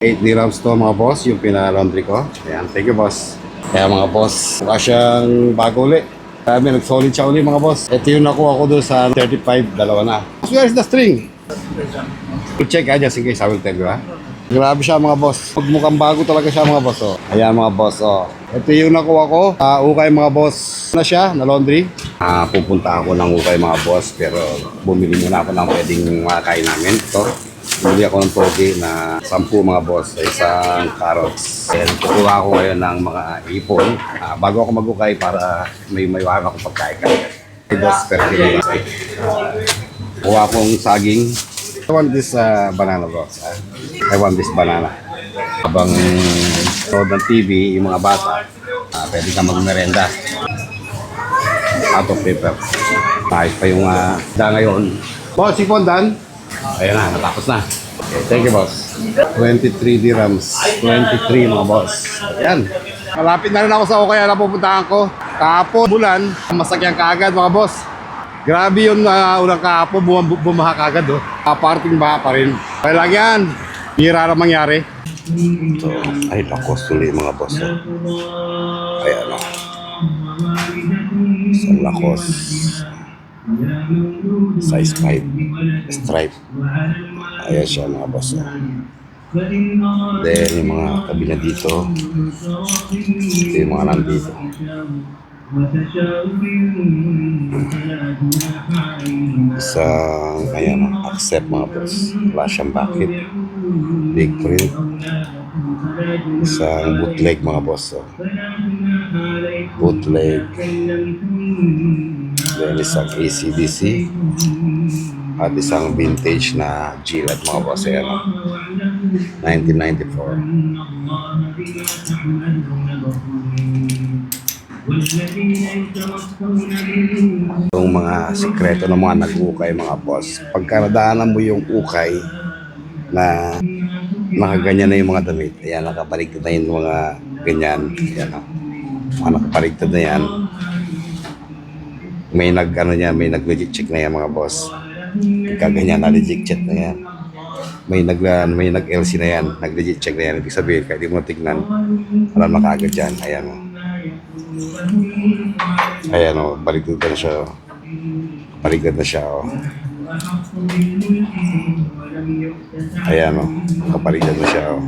8 dirhams to mga boss, yung pina-laundry ko. Ayan, thank you boss. Kaya mga boss, mukha siyang bago ulit. Sabi, nag-solid siya ulit mga boss. Ito yung nakuha ko doon sa 35, dalawa na. So where's the string? To check just in case I will tell you ha. Grabe siya mga boss. Mukhang bago talaga siya mga boss. Oh. Ayan mga boss. Oh. Ito yung nakuha ko. Ukay mga boss na siya, na laundry. Pupunta ako ng ukay mga boss. Pero bumili muna ako ng pwedeng makakain namin. Ito. Bumili ako ng toge na 10 mga boss sa isang carrots. And kukuha ako ngayon ng mga ipon. Bago ako mag-ukay para may wala akong pagkain. Boss, pero kuha akong saging. I want this banana boss. I want this banana. Habang nood ng TV, yung mga bata, pwede ka magmerenda. Out of paper. Kahit pa yung ngayon. Boss, si Fondan. Ayan na, natapos na. Okay, thank you, boss. 23 dirhams. 23 mga boss. Ayan. Malapit na rin ako sa kaya na pupuntahan ko. Kahapon, bulan, masakyan kaagad mga boss. Grabe yun unang kahapon, bumaha kaagad. Oh. Parting baha pa rin. Kaya lang yan, bihira na mangyari. So, ay lakos tuloy mga boss. Oh. Ayan o. Sa lakos. Size 5. Stripe. Ayan siya mga boss. Oh. Then yung mga kabila dito. Ito yung mga nandito. Isang ayan, accept mga boss. Wala siyang bucket. Big print. Isang bootleg mga boss. Oh. Bootleg. Then isang ACDC. At isang vintage na Gillette mga boss. Ayan, oh. 1994. Yung mga sikreto ng mga nag-ukay mga boss, pagka nadaanan mo yung ukay na nakaganyan na yung mga damit, ayan, nakapaligtad na yung mga ganyan, ayan, mga nakapaligtad na yan, may nag-legit check na yan mga boss, pagka ganyan na legit check na yan, may nag-LC na yan, nag-legit check na yan, ibig sabihin kahit di mo tignan, alam na kaagad yan, ayan o. Ayan o, baligtad na siya o. Baligtad na siya o. Ayan o, kapaligtad na siya o.